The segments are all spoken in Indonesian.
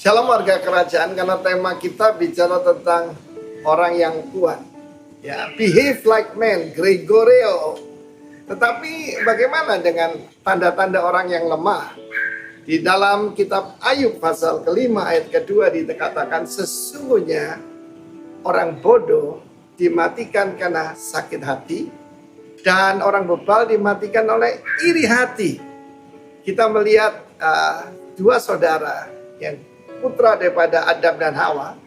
Shalom warga kerajaan, karena tema kita bicara tentang orang yang kuat. Ya, behave like man, Gregorio. Tetapi bagaimana dengan tanda-tanda orang yang lemah? Di dalam kitab Ayub pasal kelima ayat kedua dikatakan sesungguhnya orang bodoh dimatikan karena sakit hati dan orang bebal dimatikan oleh iri hati. Kita melihat dua saudara yang putra daripada Adam dan Hawa.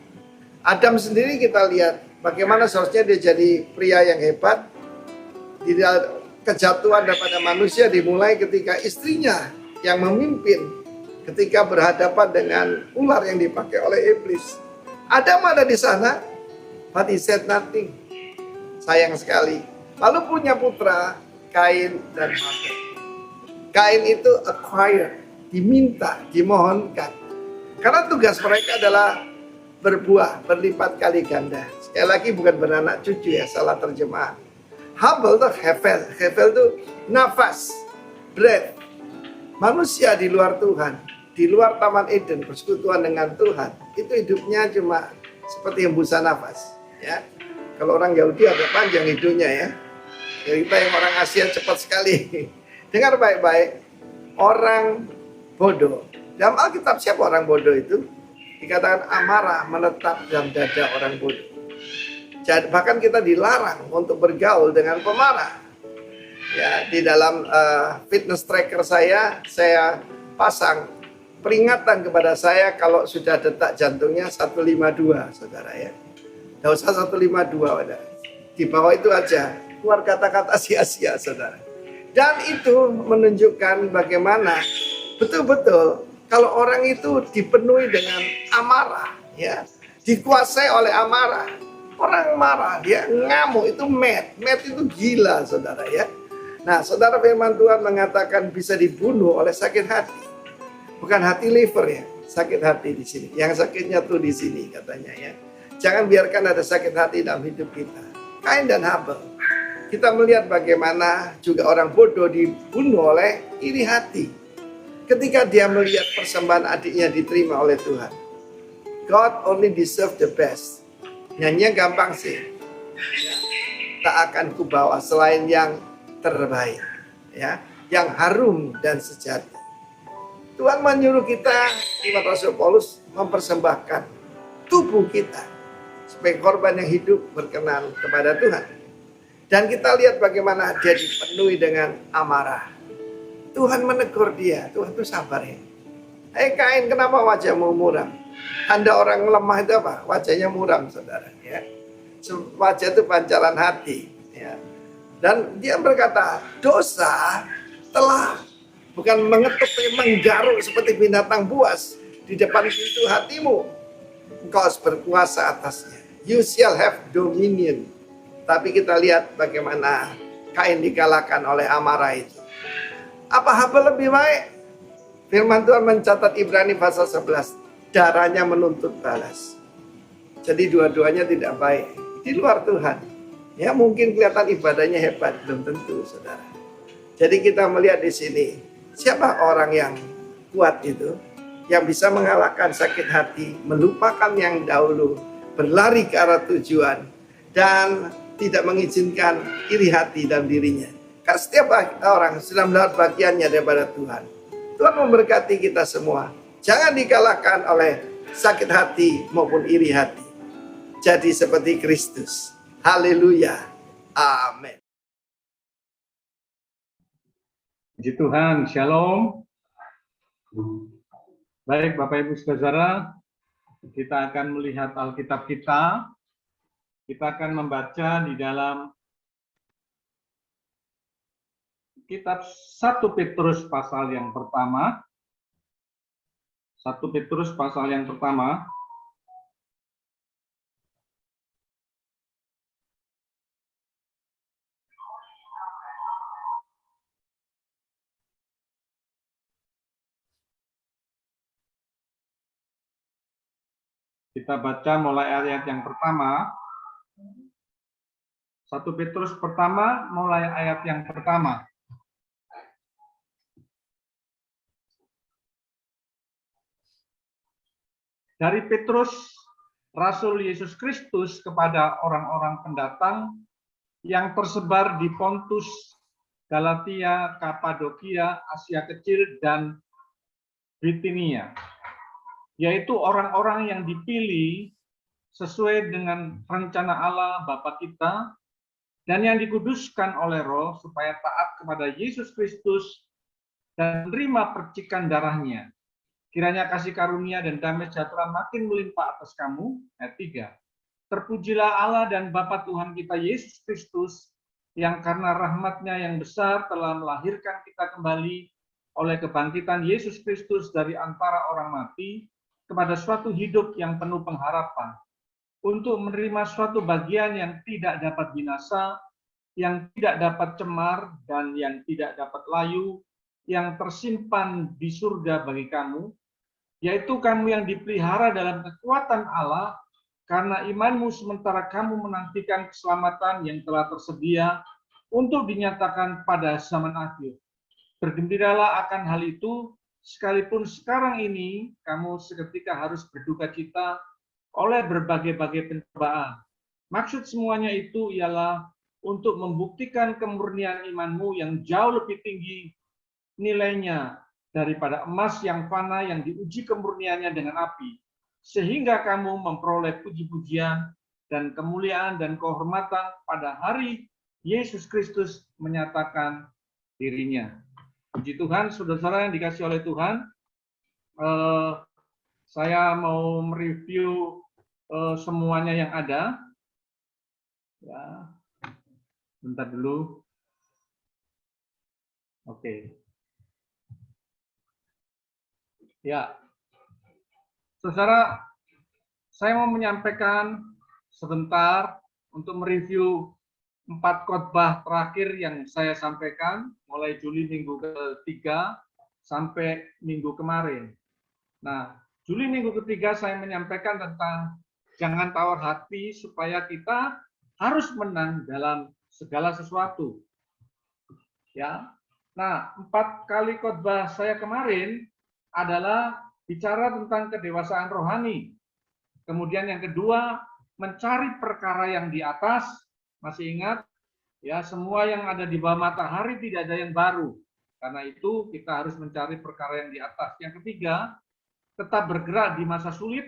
Adam sendiri kita lihat bagaimana seharusnya dia jadi pria yang hebat. Kejatuhan daripada manusia dimulai ketika istrinya yang memimpin ketika berhadapan dengan ular yang dipakai oleh iblis. Adam ada di sana, but he said nothing. Sayang sekali. Lalu punya putra Kain dan Habel. Kain itu acquire, diminta, dimohonkan. Karena tugas mereka adalah berbuah, berlipat kali ganda. Sekali lagi bukan beranak cucu ya, salah terjemahan. Habel itu Hevel. Hevel itu nafas, breath. Manusia di luar Tuhan, di luar Taman Eden, persekutuan dengan Tuhan, itu hidupnya cuma seperti hembusan nafas. Ya, kalau orang Yahudi agak panjang hidupnya ya. Kita yang orang Asia cepat sekali. Dengar baik-baik, orang bodoh. Dalam Alkitab siapa orang bodoh itu? Dikatakan amarah menetap dalam dada orang bodoh. Jadi, bahkan kita dilarang untuk bergaul dengan pemarah. Ya, di dalam fitness tracker saya pasang peringatan kepada saya kalau sudah detak jantungnya 152, saudara ya. Tidak usah 152, saudara. Di bawah itu aja, keluar kata-kata sia-sia, saudara. Dan itu menunjukkan bagaimana betul-betul kalau orang itu dipenuhi dengan amarah, ya, dikuasai oleh amarah, orang marah, dia ngamuk, itu mad itu gila, saudara ya. Nah, saudara, firman Tuhan mengatakan bisa dibunuh oleh sakit hati, bukan hati liver ya, sakit hati di sini. Yang sakitnya tuh di sini katanya ya. Jangan biarkan ada sakit hati dalam hidup kita. Kain dan Habel. Kita melihat bagaimana juga orang bodoh dibunuh oleh iri hati. Ketika dia melihat persembahan adiknya diterima oleh Tuhan. God only deserve the best. Nyanyinya gampang sih. Ya, tak akan kubawa selain yang terbaik. Ya, yang harum dan sejati. Tuhan menyuruh kita, lewat Rasul Paulus, mempersembahkan tubuh kita sebagai korban yang hidup berkenan kepada Tuhan. Dan kita lihat bagaimana dia dipenuhi dengan amarah. Tuhan menegur dia, Tuhan itu sabar ya. Kain, kenapa wajahmu muram? Anda orang lemah itu apa? Wajahnya muram, saudara. Ya. Wajah itu pancaran hati. Ya. Dan dia berkata, dosa telah bukan mengetuk, tapi menggaruk seperti binatang buas di depan pintu hatimu. Engkau harus berkuasa atasnya. You shall have dominion. Tapi kita lihat bagaimana Kain dikalahkan oleh amarah itu. Apa Habel lebih baik? Firman Tuhan mencatat Ibrani pasal 11. Darahnya menuntut balas. Jadi dua-duanya tidak baik. Di luar Tuhan. Ya mungkin kelihatan ibadahnya hebat. Belum tentu, saudara. Jadi kita melihat di sini. Siapa orang yang kuat itu? Yang bisa mengalahkan sakit hati. Melupakan yang dahulu. Berlari ke arah tujuan. Dan tidak mengizinkan iri hati dalam dirinya. Karena setiap orang sedang mendapat bagiannya daripada Tuhan. Tuhan memberkati kita semua. Jangan dikalahkan oleh sakit hati maupun iri hati. Jadi seperti Kristus. Haleluya. Amin. Puji Tuhan, shalom. Baik Bapak Ibu Saudara, kita akan melihat Alkitab kita. Kita akan membaca di dalam Kitab 1 Petrus pasal yang pertama. 1 Petrus pasal yang pertama. Kita baca mulai ayat yang pertama. 1 Petrus pertama mulai ayat yang pertama. dari Petrus, Rasul Yesus Kristus kepada orang-orang pendatang yang tersebar di Pontus, Galatia, Kapadokia, Asia Kecil, dan Bitinia, yaitu orang-orang yang dipilih sesuai dengan rencana Allah Bapa kita dan yang dikuduskan oleh Roh supaya taat kepada Yesus Kristus dan menerima percikan darahnya. Kiranya kasih karunia dan damai sejahtera makin melimpah atas kamu. Ayat 3. Terpujilah Allah dan Bapa Tuhan kita Yesus Kristus, yang karena rahmat-Nya yang besar telah melahirkan kita kembali oleh kebangkitan Yesus Kristus dari antara orang mati kepada suatu hidup yang penuh pengharapan, untuk menerima suatu bagian yang tidak dapat binasa, yang tidak dapat cemar, dan yang tidak dapat layu, yang tersimpan di surga bagi kamu, yaitu kamu yang dipelihara dalam kekuatan Allah, karena imanmu sementara kamu menantikan keselamatan yang telah tersedia untuk dinyatakan pada zaman akhir. Bergembiralah akan hal itu, sekalipun sekarang ini kamu seketika harus berduka cita oleh berbagai-bagai pencobaan. Maksud semuanya itu ialah untuk membuktikan kemurnian imanmu yang jauh lebih tinggi nilainya daripada emas yang fana yang diuji kemurniannya dengan api, sehingga kamu memperoleh puji-pujian dan kemuliaan dan kehormatan pada hari Yesus Kristus menyatakan dirinya. Puji Tuhan, saudara-saudara yang dikasih oleh Tuhan, saya mau mereview semuanya yang ada. Ya, bentar dulu. Oke. Ya, saudara, saya mau menyampaikan sebentar untuk mereview 4 khotbah terakhir yang saya sampaikan mulai Juli minggu ketiga sampai minggu kemarin. Nah, Juli minggu ketiga saya menyampaikan tentang jangan tawar hati supaya kita harus menang dalam segala sesuatu. Ya. Nah, 4 kali khotbah saya kemarin adalah bicara tentang kedewasaan rohani. Kemudian yang kedua, mencari perkara yang di atas. Masih ingat? Ya, semua yang ada di bawah matahari tidak ada yang baru. Karena itu kita harus mencari perkara yang di atas. Yang ketiga, tetap bergerak di masa sulit,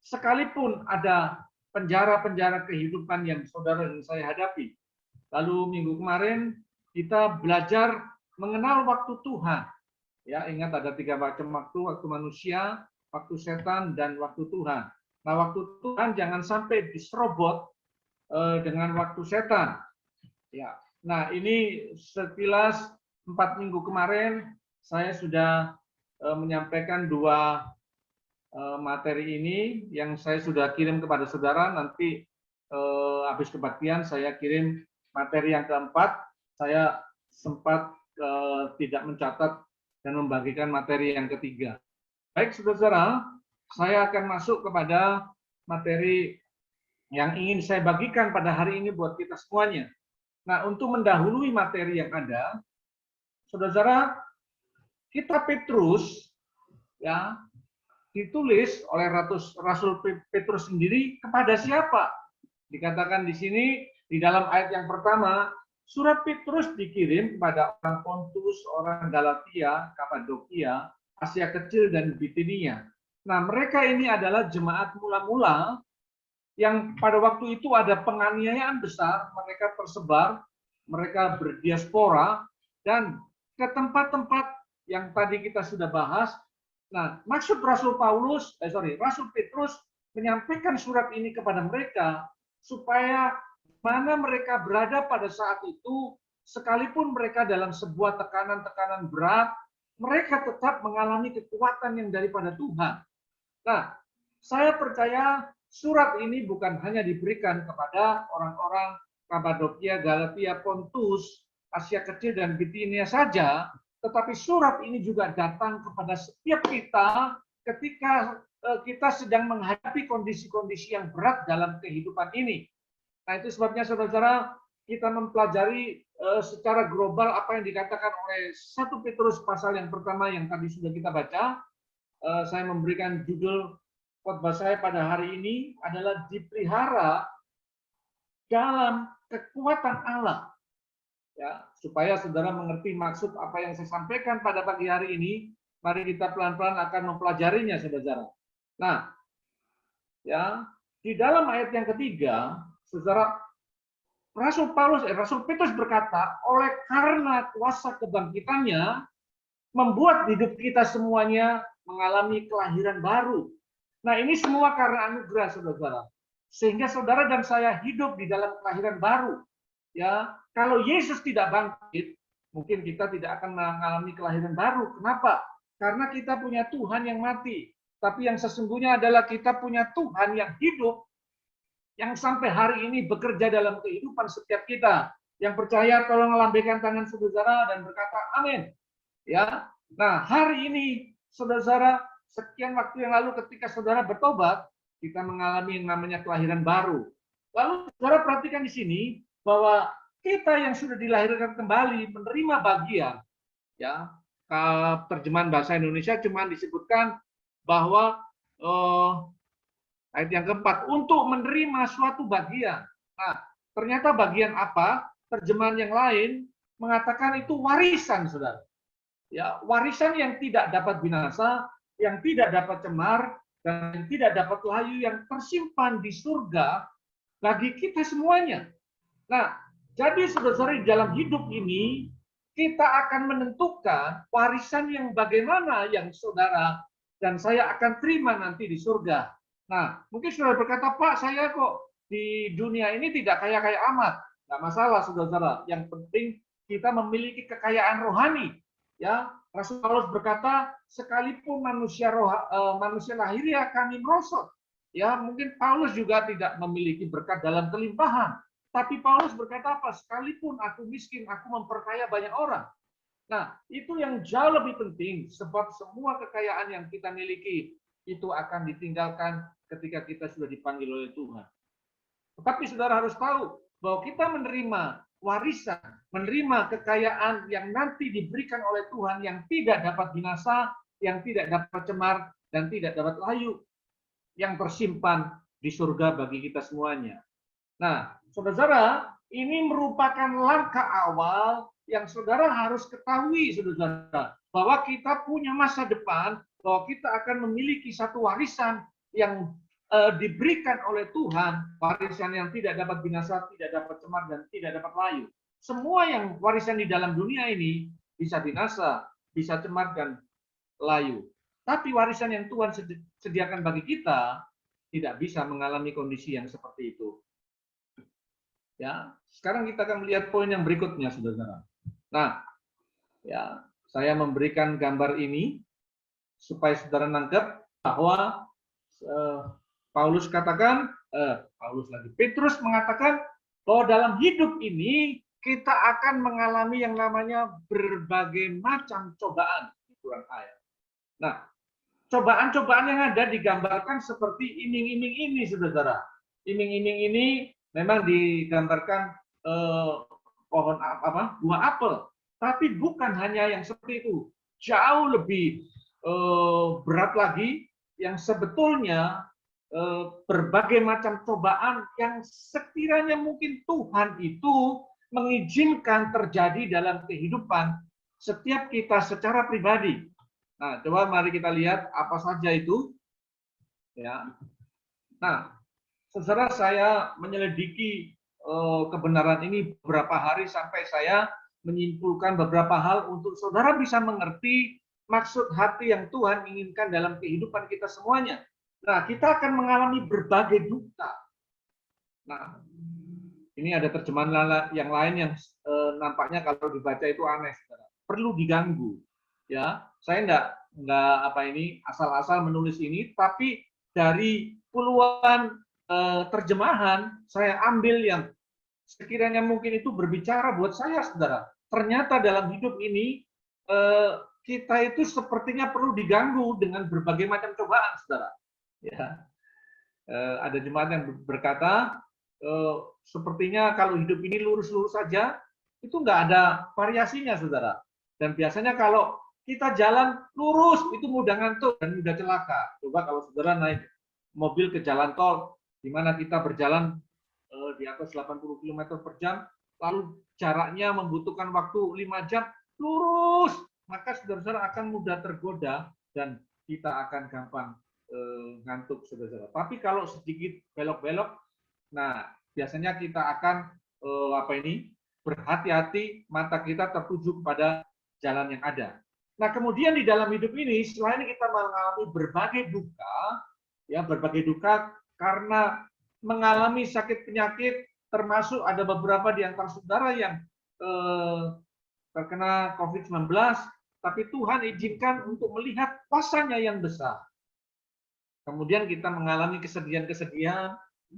sekalipun ada penjara-penjara kehidupan yang saudara dan saya hadapi. Lalu minggu kemarin kita belajar mengenal waktu Tuhan. Ya, ingat ada 3 macam waktu manusia, waktu setan, dan waktu Tuhan. Nah, waktu Tuhan jangan sampai diserobot dengan waktu setan. Ya, nah ini sekilas 4 minggu kemarin saya sudah menyampaikan 2 materi ini yang saya sudah kirim kepada saudara. Nanti habis kebaktian saya kirim materi yang keempat. Saya sempat tidak mencatat dan membagikan materi yang ketiga. Baik, saudara-saudara, saya akan masuk kepada materi yang ingin saya bagikan pada hari ini buat kita semuanya. Nah, untuk mendahului materi yang ada, saudara-saudara, kitab Petrus ya ditulis oleh Rasul Petrus sendiri kepada siapa? Dikatakan di sini di dalam ayat yang pertama, surat Petrus dikirim kepada orang Pontus, orang Galatia, Kapadokia, Asia Kecil, dan Bitinia. Nah, mereka ini adalah jemaat mula-mula yang pada waktu itu ada penganiayaan besar, mereka tersebar, mereka berdiaspora, dan ke tempat-tempat yang tadi kita sudah bahas. Nah, maksud Rasul Petrus menyampaikan surat ini kepada mereka supaya mana mereka berada pada saat itu, sekalipun mereka dalam sebuah tekanan-tekanan berat, mereka tetap mengalami kekuatan yang daripada Tuhan. Nah, saya percaya surat ini bukan hanya diberikan kepada orang-orang Kapadokia, Galatia, Pontus, Asia Kecil, dan Bitinia saja, tetapi surat ini juga datang kepada setiap kita ketika kita sedang menghadapi kondisi-kondisi yang berat dalam kehidupan ini. Nah, itu sebabnya saudara-saudara kita mempelajari secara global apa yang dikatakan oleh 1 Petrus pasal yang pertama yang tadi sudah kita baca. Saya memberikan judul khotbah saya pada hari ini adalah dipelihara dalam kekuatan Allah. Ya, supaya saudara mengerti maksud apa yang saya sampaikan pada pagi hari ini, mari kita pelan-pelan akan mempelajarinya, saudara. Nah, ya, di dalam ayat yang ketiga, saudara, Rasul Petrus berkata, oleh karena kuasa kebangkitannya, membuat hidup kita semuanya mengalami kelahiran baru. Nah, ini semua karena anugerah, saudara. Sehingga saudara dan saya hidup di dalam kelahiran baru. Ya, kalau Yesus tidak bangkit, mungkin kita tidak akan mengalami kelahiran baru. Kenapa? Karena kita punya Tuhan yang mati. Tapi yang sesungguhnya adalah kita punya Tuhan yang hidup, yang sampai hari ini bekerja dalam kehidupan setiap kita. Yang percaya tolong lambaikan tangan saudara dan berkata amin. Ya. Nah, hari ini saudara, sekian waktu yang lalu ketika saudara bertobat, kita mengalami yang namanya kelahiran baru. Lalu saudara perhatikan di sini bahwa kita yang sudah dilahirkan kembali menerima bagian, ya, terjemahan bahasa Indonesia cuma disebutkan bahwa ayat yang keempat, untuk menerima suatu bagian. Nah, ternyata bagian apa? Terjemahan yang lain mengatakan itu warisan, saudara. Ya, warisan yang tidak dapat binasa, yang tidak dapat cemar, dan yang tidak dapat layu, yang tersimpan di surga bagi kita semuanya. Nah, jadi saudara-saudara, di dalam hidup ini kita akan menentukan warisan yang bagaimana yang saudara dan saya akan terima nanti di surga. Nah, mungkin saudara berkata, Pak, saya kok di dunia ini tidak kaya-kaya amat. Nggak masalah, saudara-saudara. Yang penting kita memiliki kekayaan rohani. Ya, Rasul Paulus berkata, sekalipun manusia lahiriah kami merosot. Ya, mungkin Paulus juga tidak memiliki berkat dalam kelimpahan. Tapi Paulus berkata apa? Sekalipun aku miskin, aku memperkaya banyak orang. Nah, itu yang jauh lebih penting, sebab semua kekayaan yang kita miliki itu akan ditinggalkan ketika kita sudah dipanggil oleh Tuhan. Tetapi saudara harus tahu bahwa kita menerima warisan, menerima kekayaan yang nanti diberikan oleh Tuhan yang tidak dapat binasa, yang tidak dapat cemar, dan tidak dapat layu, yang tersimpan di surga bagi kita semuanya. Nah, saudara, ini merupakan langkah awal yang saudara harus ketahui, saudara, bahwa kita punya masa depan, bahwa kita akan memiliki satu warisan yang diberikan oleh Tuhan, warisan yang tidak dapat binasa, tidak dapat cemar, dan tidak dapat layu. Semua yang warisan di dalam dunia ini bisa binasa, bisa cemar, dan layu. Tapi warisan yang Tuhan sediakan bagi kita tidak bisa mengalami kondisi yang seperti itu. Ya, sekarang kita akan melihat poin yang berikutnya, saudara. Nah, ya, saya memberikan gambar ini supaya saudara nangkep bahwa Paulus katakan, Petrus mengatakan bahwa dalam hidup ini kita akan mengalami yang namanya berbagai macam cobaan. Kurang ayat. Nah, cobaan-cobaan yang ada digambarkan seperti iming-iming ini, saudara. Iming-iming ini memang digambarkan pohon buah apel, tapi bukan hanya yang seperti itu, jauh lebih berat lagi yang sebetulnya berbagai macam cobaan yang sekiranya mungkin Tuhan itu mengizinkan terjadi dalam kehidupan setiap kita secara pribadi. Nah, coba mari kita lihat apa saja itu. Ya. Nah, saudara, saya menyelidiki kebenaran ini beberapa hari sampai saya menyimpulkan beberapa hal untuk saudara bisa mengerti maksud hati yang Tuhan inginkan dalam kehidupan kita semuanya. Nah, kita akan mengalami berbagai duka. Nah, ini ada terjemahan yang lain yang nampaknya kalau dibaca itu aneh, saudara. Perlu diganggu. Ya, saya enggak asal-asal menulis ini, tapi dari puluhan terjemahan saya ambil yang sekiranya mungkin itu berbicara buat saya, saudara. Ternyata dalam hidup ini kita itu sepertinya perlu diganggu dengan berbagai macam cobaan, saudara. Ya, ada jemaat yang berkata sepertinya kalau hidup ini lurus-lurus saja itu nggak ada variasinya, saudara. Dan biasanya kalau kita jalan lurus itu mudah ngantuk dan mudah celaka. Coba kalau saudara naik mobil ke jalan tol, di mana kita berjalan di atas 80 km per jam, lalu jaraknya membutuhkan waktu 5 jam, lurus, maka saudara-saudara akan mudah tergoda dan kita akan gampang ngantuk, saudara-saudara. Tapi kalau sedikit belok-belok, nah biasanya kita akan berhati-hati, mata kita tertuju kepada jalan yang ada. Nah, kemudian di dalam hidup ini, selain kita mengalami berbagai duka karena mengalami sakit penyakit, termasuk ada beberapa di antara saudara yang terkena COVID-19, tapi Tuhan izinkan untuk melihat kuasa-Nya yang besar. Kemudian kita mengalami kesedihan-kesedihan,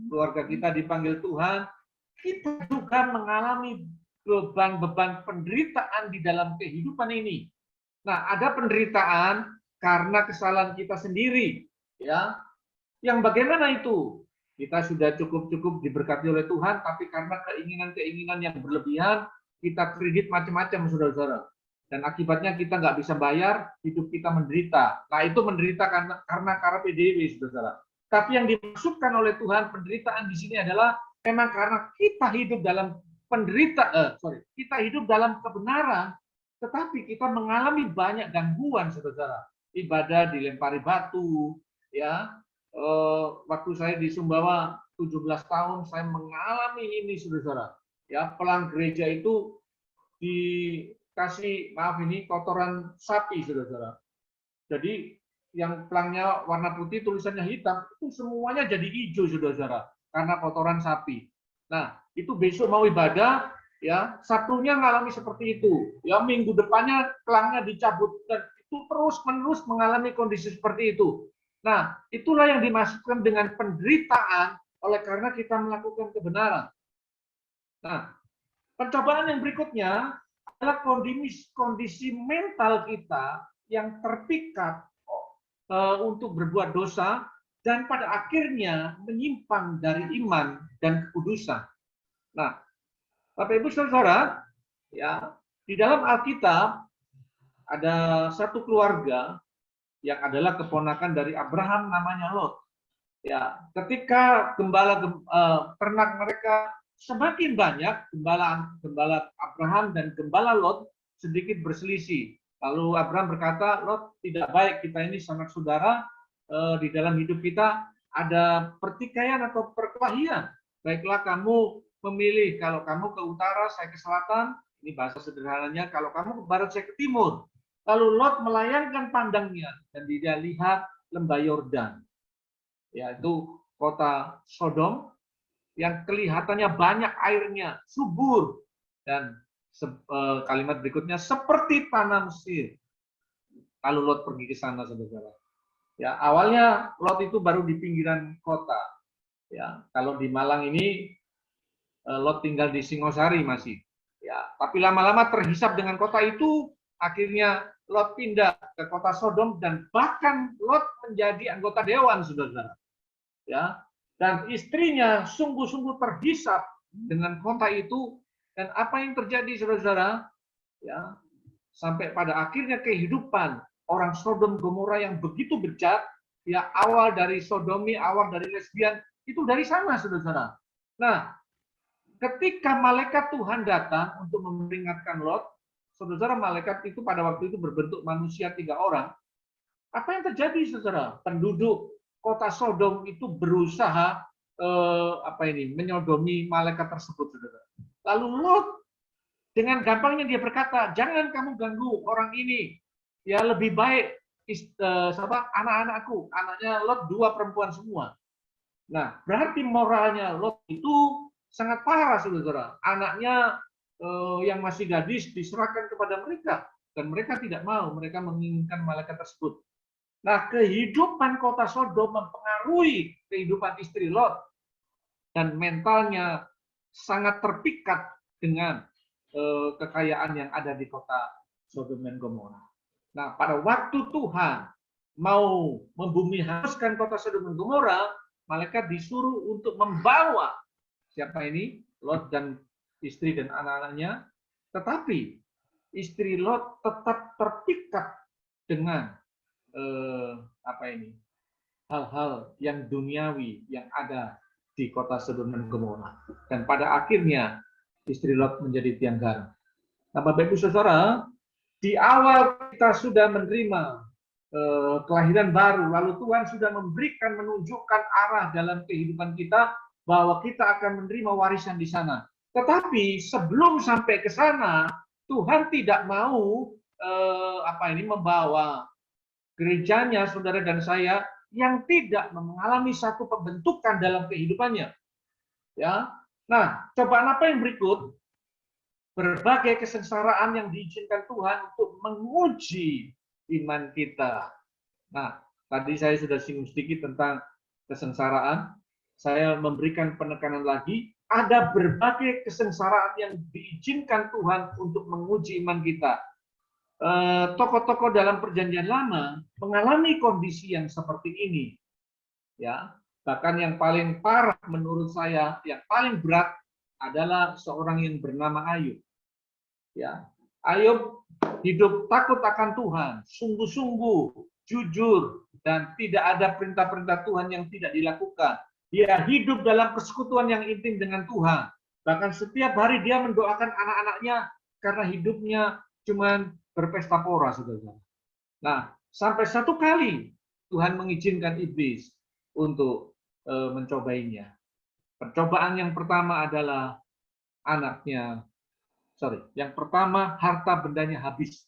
keluarga kita dipanggil Tuhan, kita juga mengalami beban-beban penderitaan di dalam kehidupan ini. Nah, ada penderitaan karena kesalahan kita sendiri, ya. Yang bagaimana itu? Kita sudah cukup diberkati oleh Tuhan, tapi karena keinginan-keinginan yang berlebihan, kita kredit macam-macam, saudara-saudara. Dan akibatnya kita nggak bisa bayar, hidup kita menderita. Nah, itu menderita karena PDW, saudara-saudara. Tapi yang dimaksudkan oleh Tuhan, penderitaan di sini adalah memang karena kita hidup dalam kita hidup dalam kebenaran, tetapi kita mengalami banyak gangguan, saudara-saudara. Ibadah dilempari batu, ya. Waktu saya di Sumbawa 17 tahun, saya mengalami ini, saudara-saudara. Ya, pelang gereja itu dikasih, kotoran sapi, saudara-saudara. Jadi yang pelangnya warna putih, tulisannya hitam, itu semuanya jadi hijau, saudara-saudara, karena kotoran sapi. Nah, itu besok mau ibadah, ya, Sabtunya ngalami seperti itu. Ya, minggu depannya pelangnya dicabut, dan itu terus-menerus mengalami kondisi seperti itu. Nah, itulah yang dimaksudkan dengan penderitaan oleh karena kita melakukan kebenaran. Nah, pencobaan yang berikutnya adalah kondisi mental kita yang terpikat untuk berbuat dosa dan pada akhirnya menyimpang dari iman dan kekudusan. Nah, Bapak Ibu Saudara, ya, di dalam Alkitab ada satu keluarga yang adalah keponakan dari Abraham, namanya Lot. Ya, ketika ternak mereka semakin banyak, gembala Abraham dan gembala Lot sedikit berselisih. Lalu Abraham berkata, Lot, tidak baik kita ini sanak saudara, di dalam hidup kita ada pertikaian atau perkelahian. Baiklah kamu memilih, kalau kamu ke utara, saya ke selatan, ini bahasa sederhananya, kalau kamu ke barat, saya ke timur. Lalu Lot melayangkan pandangnya dan dia lihat lembah Yordan, yaitu kota Sodom yang kelihatannya banyak airnya, subur, dan kalimat berikutnya seperti tanah Mesir. Lalu Lot pergi ke sana, saudara. Ya, awalnya Lot itu baru di pinggiran kota. Ya, kalau di Malang ini Lot tinggal di Singosari masih. Ya, tapi lama-lama terhisap dengan kota itu, akhirnya Lot pindah ke kota Sodom dan bahkan Lot menjadi anggota dewan, saudara. Ya, dan istrinya sungguh-sungguh terhisap dengan kota itu, dan apa yang terjadi, saudara? Ya, sampai pada akhirnya kehidupan orang Sodom Gomora yang begitu bejat, ya, awal dari sodomi, awal dari lesbian, itu dari sana, saudara. Nah, ketika malaikat Tuhan datang untuk memperingatkan Lot, saudara, malaikat itu pada waktu itu berbentuk manusia 3 orang. Apa yang terjadi, saudara? Penduduk kota Sodom itu berusaha menyodomi malaikat tersebut, saudara. Lalu Lot dengan gampangnya dia berkata, jangan kamu ganggu orang ini. Ya, lebih baik anak-anakku. Anaknya Lot 2 perempuan semua. Nah, berarti moralnya Lot itu sangat parah, saudara. Anaknya yang masih gadis diserahkan kepada mereka, dan mereka tidak mau, mereka menginginkan malaikat tersebut. Nah, kehidupan kota Sodom mempengaruhi kehidupan istri Lot, dan mentalnya sangat terpikat dengan kekayaan yang ada di kota Sodom dan Gomora. Nah, pada waktu Tuhan mau membumi hanguskan kota Sodom dan Gomora, malaikat disuruh untuk membawa siapa ini? Lot dan istri dan anak-anaknya, tetapi istri Lot tetap terpikat dengan hal-hal yang duniawi yang ada di kota Sodom dan Gomora. Dan pada akhirnya istri Lot menjadi tiang garam. Nah, Bapak Ibu Saudara, di awal kita sudah menerima kelahiran baru, lalu Tuhan sudah memberikan, menunjukkan arah dalam kehidupan kita bahwa kita akan menerima warisan di sana. Tetapi sebelum sampai ke sana, Tuhan tidak mau membawa gerejanya, saudara dan saya, yang tidak mengalami satu pembentukan dalam kehidupannya. Ya, nah, cobaan apa yang berikut? Berbagai kesengsaraan yang diizinkan Tuhan untuk menguji iman kita. Nah, tadi saya sudah singgung sedikit tentang kesengsaraan. Saya memberikan penekanan lagi, ada berbagai kesengsaraan yang diizinkan Tuhan untuk menguji iman kita. Tokoh-tokoh dalam Perjanjian Lama mengalami kondisi yang seperti ini. Ya, bahkan yang paling parah menurut saya, yang paling berat adalah seorang yang bernama Ayub. Ya, Ayub hidup takut akan Tuhan, sungguh-sungguh, jujur, dan tidak ada perintah-perintah Tuhan yang tidak dilakukan. Dia hidup dalam persekutuan yang intim dengan Tuhan. Bahkan setiap hari dia mendoakan anak-anaknya karena hidupnya cuma berpesta pora, saudara. Nah, sampai satu kali Tuhan mengizinkan iblis untuk mencobainya. Percobaan yang pertama adalah yang pertama harta bendanya habis.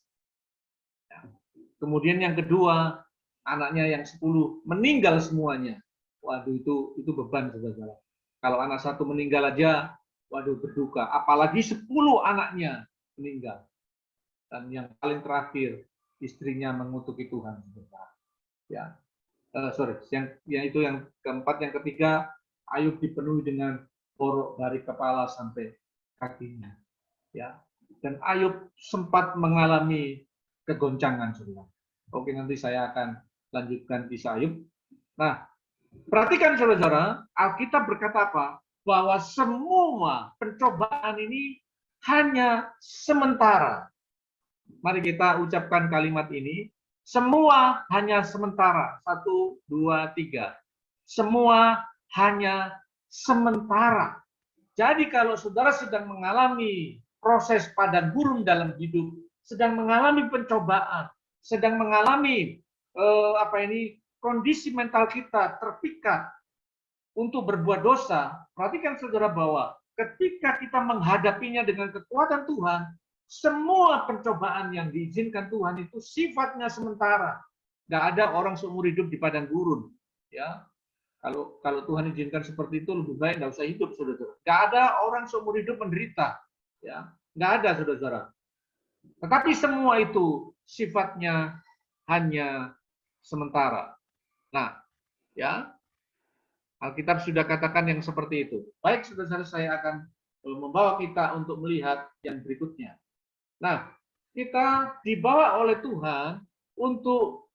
Kemudian yang kedua, anaknya yang 10 meninggal semuanya. Waduh, itu beban, saudara. Kalau anak satu meninggal aja, waduh, berduka. Apalagi 10 anaknya meninggal. Dan yang paling terakhir, istrinya mengutuki Tuhan, saudara. Ya, yang keempat, yang ketiga, Ayub dipenuhi dengan borok dari kepala sampai kakinya. Ya, dan Ayub sempat mengalami kegoncangan, saudara. Oke, nanti saya akan lanjutkan kisah Ayub. Nah, perhatikan saudara, Alkitab berkata apa? Bahwa semua pencobaan ini hanya sementara. Mari kita ucapkan kalimat ini. Semua hanya sementara. 1, 2, 3. Semua hanya sementara. Jadi kalau saudara sedang mengalami proses padang gurun dalam hidup, sedang mengalami pencobaan, sedang mengalami kondisi mental kita terpikat untuk berbuat dosa, perhatikan saudara bahwa ketika kita menghadapinya dengan kekuatan Tuhan, semua pencobaan yang diizinkan Tuhan itu sifatnya sementara. Nggak ada orang seumur hidup di padang gurun. Ya, kalau Tuhan izinkan seperti itu, lebih baik nggak usah hidup, saudara. Nggak ada orang seumur hidup menderita. Ya, nggak ada, saudara. Tetapi semua itu sifatnya hanya sementara. Nah, ya, Alkitab sudah katakan yang seperti itu. Baik, saudara, saya akan membawa kita untuk melihat yang berikutnya. Nah, kita dibawa oleh Tuhan untuk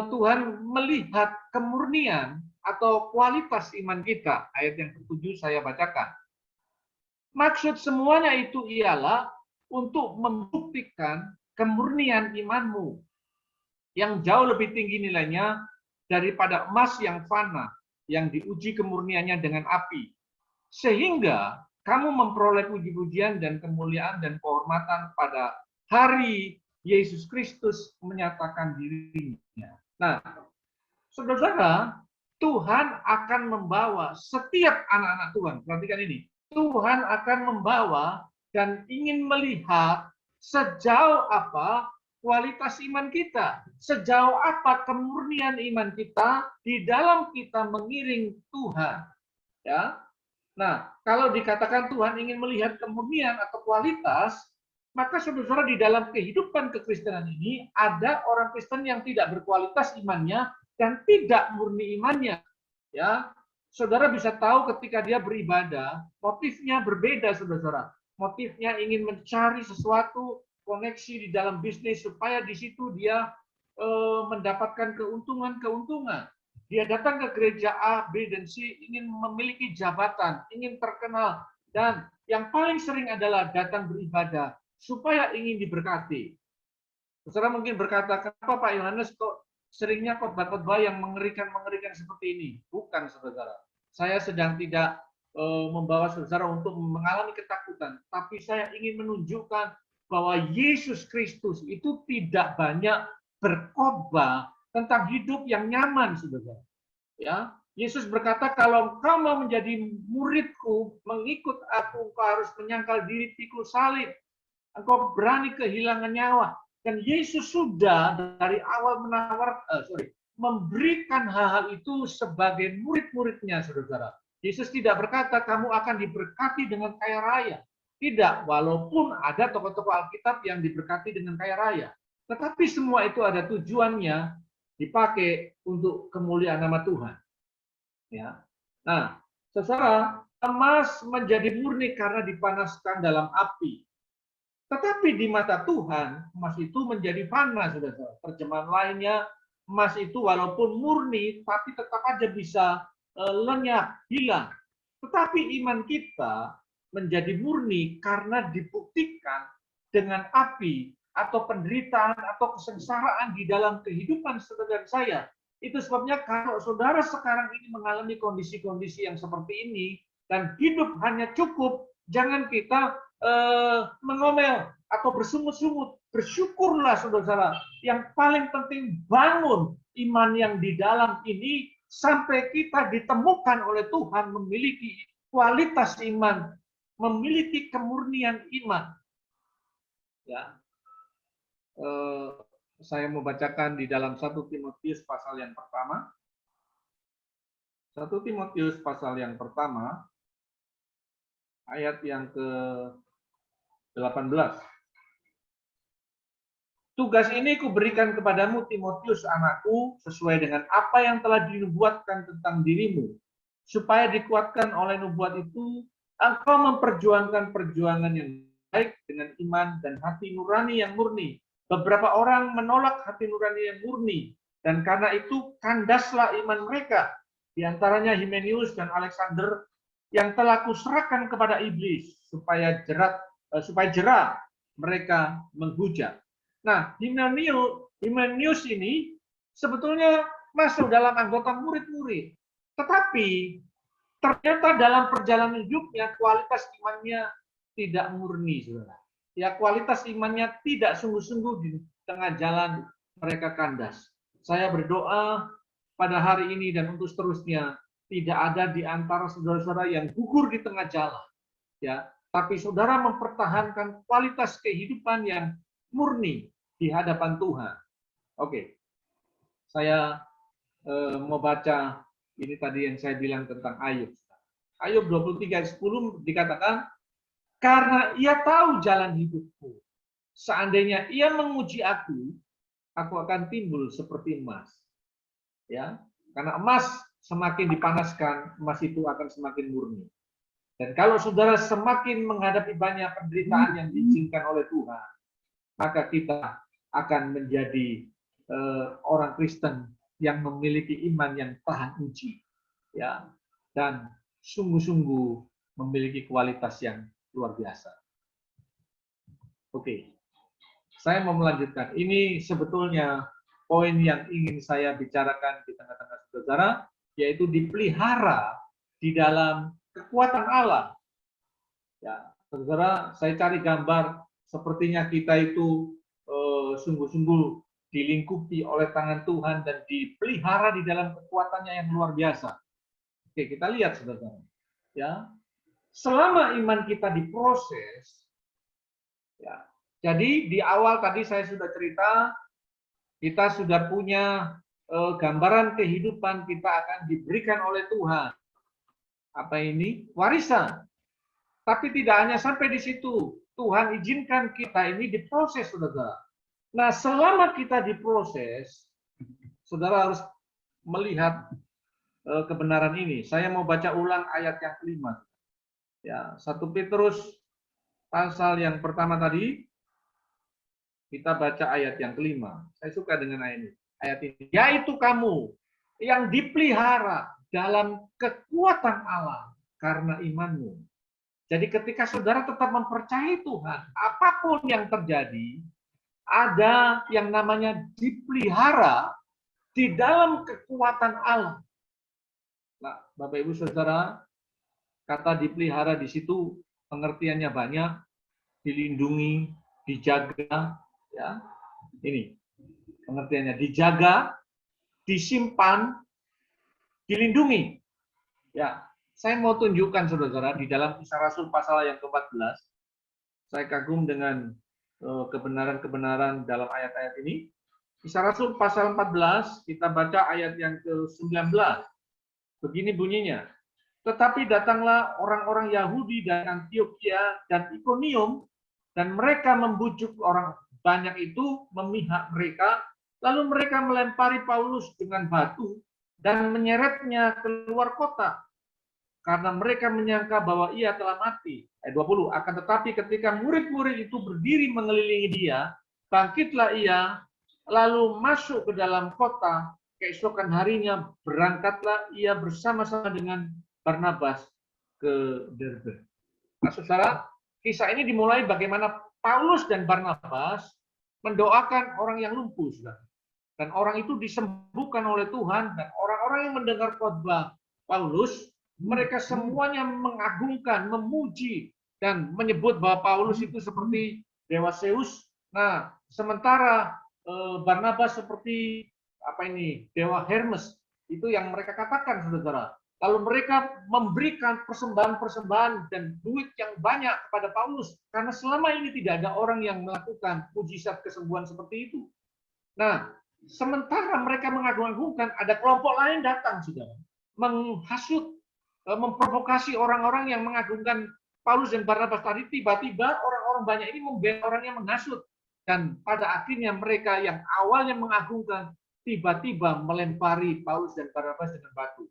Tuhan melihat kemurnian atau kualitas iman kita. Ayat yang ke-7 saya bacakan. Maksud semuanya itu ialah untuk membuktikan kemurnian imanmu yang jauh lebih tinggi nilainya daripada emas yang fana, yang diuji kemurniannya dengan api. Sehingga kamu memperoleh puji-pujian dan kemuliaan dan kehormatan pada hari Yesus Kristus menyatakan dirinya. Nah, saudara, Tuhan akan membawa setiap anak-anak Tuhan. Perhatikan ini. Tuhan akan membawa dan ingin melihat sejauh apa kualitas iman kita, sejauh apa kemurnian iman kita di dalam kita mengiring Tuhan. Ya. Nah, kalau dikatakan Tuhan ingin melihat kemurnian atau kualitas, maka saudara di dalam kehidupan kekristenan ini ada orang Kristen yang tidak berkualitas imannya dan tidak murni imannya. Ya, saudara bisa tahu ketika dia beribadah, motifnya berbeda, saudara. Motifnya ingin mencari sesuatu koneksi di dalam bisnis supaya di situ dia mendapatkan keuntungan-keuntungan. Dia datang ke gereja A, B, dan C ingin memiliki jabatan, ingin terkenal, dan yang paling sering adalah datang beribadah supaya ingin diberkati. Saudara mungkin berkata, kenapa Pak Yohanes kok seringnya khotbah-khotbah yang mengerikan-mengerikan seperti ini. Bukan, saudara. Saya sedang tidak membawa saudara untuk mengalami ketakutan, tapi saya ingin menunjukkan bahwa Yesus Kristus itu tidak banyak berkhotbah tentang hidup yang nyaman, saudara. Ya, Yesus berkata, kalau engkau mau menjadi muridku, mengikut aku, engkau harus menyangkal diri, pikul salib. Engkau berani kehilangan nyawa. Dan Yesus sudah dari awal memberikan hal-hal itu sebagai murid-muridnya, saudara. Yesus tidak berkata kamu akan diberkati dengan kaya raya. Tidak, walaupun ada tokoh-tokoh Alkitab yang diberkati dengan kaya raya. Tetapi semua itu ada tujuannya dipakai untuk kemuliaan nama Tuhan. Ya. Nah, saudara, emas menjadi murni karena dipanaskan dalam api. Tetapi di mata Tuhan, emas itu menjadi panas, saudara. Terjemahan lainnya, emas itu walaupun murni, tapi tetap aja bisa lenyap, hilang. Tetapi iman kita menjadi murni karena dibuktikan dengan api atau penderitaan atau kesengsaraan di dalam kehidupan saudara dan saya. Itu sebabnya kalau saudara sekarang ini mengalami kondisi-kondisi yang seperti ini dan hidup hanya cukup, jangan kita mengomel atau bersungut-sungut. Bersyukurlah saudara-saudara. Yang paling penting bangun iman yang di dalam ini sampai kita ditemukan oleh Tuhan memiliki kualitas iman, memiliki kemurnian iman. Ya, saya mau bacakan di dalam 1 Timotius pasal yang pertama. 1 Timotius pasal yang pertama, ayat yang ke-18. Tugas ini kuberikan kepadamu Timotius anakku sesuai dengan apa yang telah dinubuatkan tentang dirimu, supaya dikuatkan oleh nubuat itu engkau memperjuangkan perjuangan yang baik dengan iman dan hati nurani yang murni. Beberapa orang menolak hati nurani yang murni, dan karena itu kandaslah iman mereka, di antaranya Himenius dan Alexander yang telah kuserahkan kepada iblis supaya jerah mereka menghujat. Nah, Himenius ini sebetulnya masuk dalam anggota murid-murid. Tetapi ternyata dalam perjalanan hidupnya kualitas imannya tidak murni, saudara. Ya, kualitas imannya tidak sungguh-sungguh di tengah jalan mereka kandas. Saya berdoa pada hari ini dan untuk seterusnya tidak ada di antara saudara-saudara yang gugur di tengah jalan. Ya, tapi saudara mempertahankan kualitas kehidupan yang murni di hadapan Tuhan. Oke, saya mau baca ini tadi yang saya bilang tentang Ayub. Ayub 23 ayat 10 dikatakan, karena ia tahu jalan hidupku. Seandainya ia menguji aku akan timbul seperti emas. Ya, karena emas semakin dipanaskan, emas itu akan semakin murni. Dan kalau saudara semakin menghadapi banyak penderitaan yang diizinkan oleh Tuhan, maka kita akan menjadi orang Kristen yang memiliki iman yang tahan uji, ya, dan sungguh-sungguh memiliki kualitas yang luar biasa. Oke, saya mau melanjutkan. Ini sebetulnya poin yang ingin saya bicarakan di tengah-tengah saudara, yaitu dipelihara di dalam kekuatan Allah. Ya, saudara, saya cari gambar sepertinya kita itu sungguh-sungguh dilingkupi oleh tangan Tuhan dan dipelihara di dalam kekuatannya yang luar biasa. Oke, kita lihat saudara. Ya, selama iman kita diproses, ya. Jadi di awal tadi saya sudah cerita, kita sudah punya gambaran kehidupan kita akan diberikan oleh Tuhan. Apa ini? Warisan. Tapi tidak hanya sampai di situ. Tuhan izinkan kita ini diproses, saudara. Nah, selama kita diproses, saudara harus melihat kebenaran ini. Saya mau baca ulang ayat yang kelima. Ya, 1 Petrus pasal yang pertama tadi, kita baca ayat yang kelima. Saya suka dengan ayat ini. Yaitu kamu yang dipelihara dalam kekuatan Allah karena imanmu. Jadi ketika saudara tetap mempercayai Tuhan, apapun yang terjadi, ada yang namanya dipelihara di dalam kekuatan Allah. Nah, Bapak Ibu Saudara, kata dipelihara di situ pengertiannya banyak, dilindungi, dijaga, ya. Ini pengertiannya, dijaga, disimpan, dilindungi. Ya, saya mau tunjukkan saudara di dalam Kisah Rasul pasal yang ke-14. Saya kagum dengan kebenaran-kebenaran dalam ayat-ayat ini. Kisah Rasul pasal 14, kita baca ayat yang ke-19. Begini bunyinya. Tetapi datanglah orang-orang Yahudi dari Antioquia dan Ikonium, dan mereka membujuk orang banyak itu memihak mereka, lalu mereka melempari Paulus dengan batu dan menyeretnya keluar kota, karena mereka menyangka bahwa ia telah mati. Ayat 20, akan tetapi ketika murid-murid itu berdiri mengelilingi dia, bangkitlah ia, lalu masuk ke dalam kota. Keesokan harinya berangkatlah ia bersama-sama dengan Barnabas ke Derbe. Nah, saudara, kisah ini dimulai bagaimana Paulus dan Barnabas mendoakan orang yang lumpuh, saudara. Dan orang itu disembuhkan oleh Tuhan, dan orang-orang yang mendengar khotbah Paulus, mereka semuanya mengagungkan, memuji, dan menyebut bahwa Paulus itu seperti Dewa Zeus. Nah, sementara Barnabas seperti Dewa Hermes. Itu yang mereka katakan, saudara. Lalu mereka memberikan persembahan-persembahan dan duit yang banyak kepada Paulus, karena selama ini tidak ada orang yang melakukan mujizat kesembuhan seperti itu. Nah, sementara mereka mengagung-agungkan, ada kelompok lain datang, saudara, menghasut, memprovokasi orang-orang yang mengagungkan Paulus dan Barnabas tadi. Tiba-tiba orang-orang banyak ini membela orang yang menghasut, dan pada akhirnya mereka yang awalnya mengagungkan tiba-tiba melempari Paulus dan Barnabas dengan batu.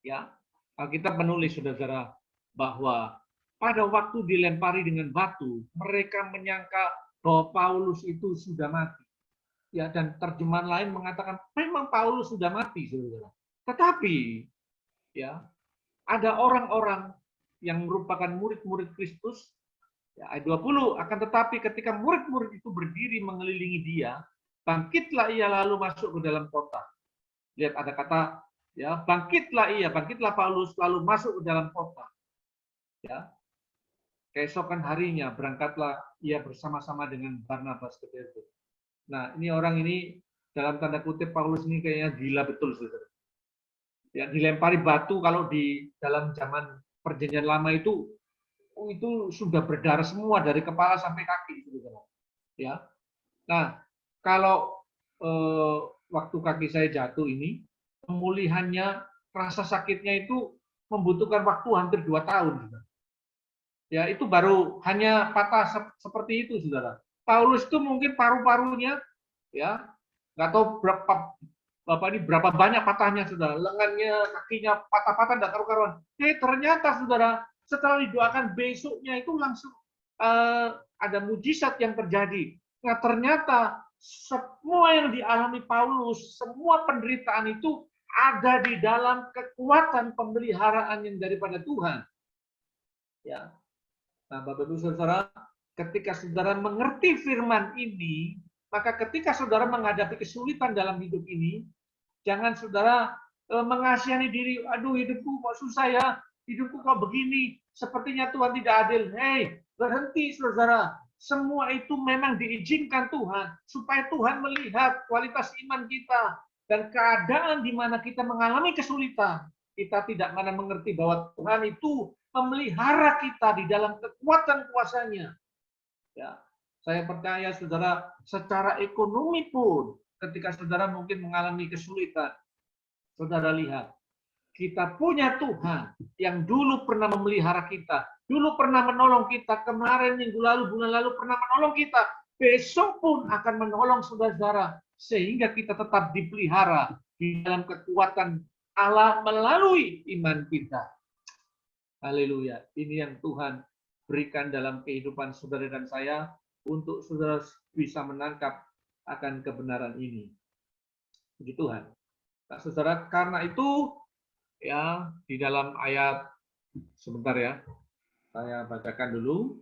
Ya, Alkitab menulis, saudara, bahwa pada waktu dilempari dengan batu, mereka menyangka bahwa Paulus itu sudah mati. Ya, dan terjemahan lain mengatakan memang Paulus sudah mati, saudara. Tetapi ya, ada orang-orang yang merupakan murid-murid Kristus, ya, ayat 20, akan tetapi ketika murid-murid itu berdiri mengelilingi dia, bangkitlah ia lalu masuk ke dalam kota. Lihat ada kata, ya, bangkitlah Paulus lalu masuk ke dalam kota. Ya, keesokan harinya berangkatlah ia bersama-sama dengan Barnabas ke Derbe. Nah, ini orang ini dalam tanda kutip Paulus ini kayaknya gila betul, saudara. Ya, dilempari batu kalau di dalam zaman Perjanjian Lama itu sudah berdarah semua dari kepala sampai kaki, saudara. Ya. Nah, kalau waktu kaki saya jatuh ini, pemulihannya, rasa sakitnya itu membutuhkan waktu hampir 2 tahun, saudara. Ya, itu baru hanya patah seperti itu, saudara. Paulus itu mungkin paru-parunya, ya, nggak tahu berapa banyak patahnya, saudara. Lengannya, kakinya patah-patah, nggak karu-karuan. Ternyata, saudara, setelah didoakan besoknya itu langsung ada mujizat yang terjadi. Nah, ternyata semua yang dialami Paulus, semua penderitaan itu ada di dalam kekuatan pemeliharaan yang daripada Tuhan. Ya. Nah, Bapak Ibu Saudara, ketika saudara mengerti firman ini, maka ketika saudara menghadapi kesulitan dalam hidup ini, jangan saudara mengasihani diri, aduh hidupku kok susah ya, hidupku kok begini, sepertinya Tuhan tidak adil. Hei, berhenti saudara, semua itu memang diizinkan Tuhan, supaya Tuhan melihat kualitas iman kita, dan keadaan di mana kita mengalami kesulitan, kita tidak mana mengerti bahwa Tuhan itu memelihara kita di dalam kekuatan kuasanya. Ya, saya percaya saudara, secara ekonomi pun, ketika saudara mungkin mengalami kesulitan, saudara lihat, kita punya Tuhan yang dulu pernah memelihara kita, dulu pernah menolong kita, kemarin, minggu lalu, bulan lalu pernah menolong kita, besok pun akan menolong saudara-saudara, sehingga kita tetap dipelihara di dalam kekuatan Allah melalui iman kita. Haleluya. Ini yang Tuhan berikan dalam kehidupan saudara dan saya untuk saudara bisa menangkap akan kebenaran ini. Puji Tuhan. Nah, saudara, karena itu ya di dalam ayat sebentar ya. Saya bacakan dulu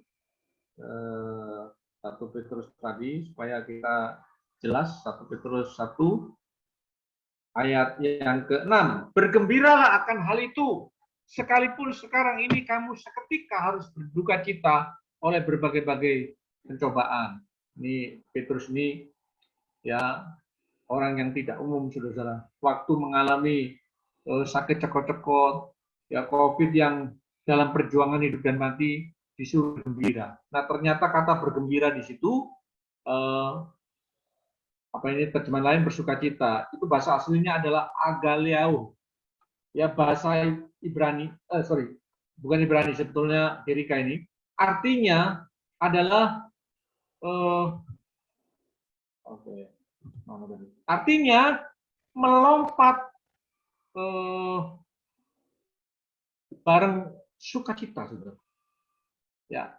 1 Petrus tadi supaya kita jelas. 1 Petrus 1 Ayat yang ke-6. Bergembiralah akan hal itu, sekalipun sekarang ini kamu seketika harus berduka cita oleh berbagai-bagai pencobaan. Ini Petrus ini ya orang yang tidak umum, saudara-saudara. Waktu mengalami sakit cekot-cekot, ya COVID yang dalam perjuangan hidup dan mati disuruh gembira. Nah ternyata kata bergembira di situ apa ini terjemahan lain bersukacita. Itu bahasa aslinya adalah agaliao. Ya bahasa Ibrani, bukan Ibrani sebetulnya Gerika ini. Artinya adalah artinya melompat bareng sukacita, saudara. Ya,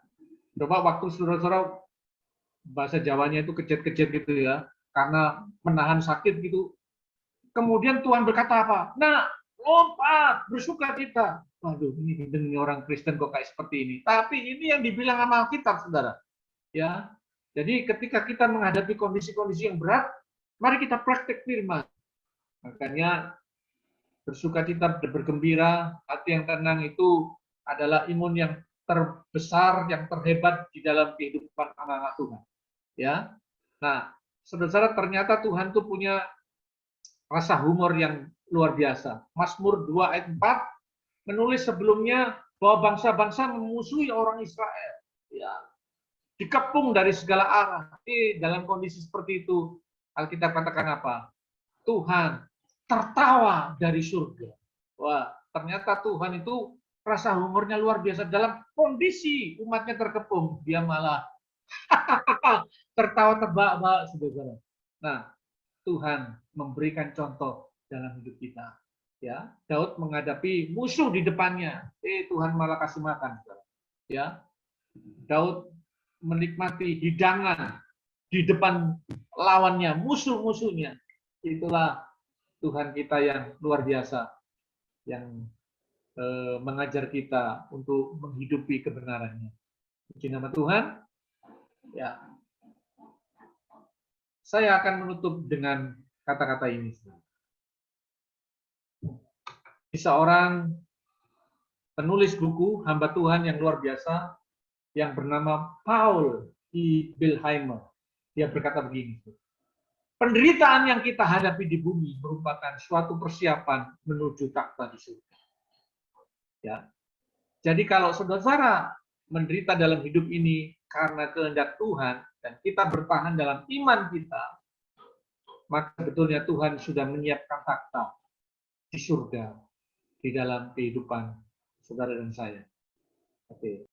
coba waktu saudara-saudara bahasa Jawanya itu kejet-kejet gitu ya, karena menahan sakit gitu. Kemudian Tuhan berkata apa? Nah, lompat, bersukacita. Waduh, ini orang Kristen kok kayak seperti ini. Tapi ini yang dibilang sama Alkitab, saudara. Ya, jadi ketika kita menghadapi kondisi-kondisi yang berat, mari kita praktek firman. Makanya bersukacita, bergembira, hati yang tenang itu adalah imun yang terbesar, yang terhebat di dalam kehidupan anak-anak Tuhan. Ya, nah, saudara-saudara ternyata Tuhan tuh punya rasa humor yang luar biasa. Mazmur 2 ayat 4 menulis sebelumnya bahwa bangsa-bangsa memusuhi orang Israel. Ya, dikepung dari segala arah. Dalam kondisi seperti itu, Alkitab katakan apa? Tuhan tertawa dari surga. Wah, ternyata Tuhan itu rasa humornya luar biasa. Dalam kondisi umatnya terkepung, dia malah tertawa terbahak-bahak, saudara. Nah, Tuhan memberikan contoh dalam hidup kita. Ya, Daud menghadapi musuh di depannya. Tuhan malah kasih makan. Ya, Daud menikmati hidangan di depan lawannya, musuh-musuhnya. Itulah Tuhan kita yang luar biasa, yang mengajar kita untuk menghidupi kebenarannya. Puji nama Tuhan. Ya, saya akan menutup dengan kata-kata ini. Seorang penulis buku hamba Tuhan yang luar biasa yang bernama Paul E. Bilheimer. Dia berkata begini, penderitaan yang kita hadapi di bumi merupakan suatu persiapan menuju takhta di surga. Ya. Jadi kalau saudara menderita dalam hidup ini karena kehendak Tuhan dan kita bertahan dalam iman kita, maka sebetulnya Tuhan sudah menyiapkan takhta di surga di dalam kehidupan saudara dan saya. Oke.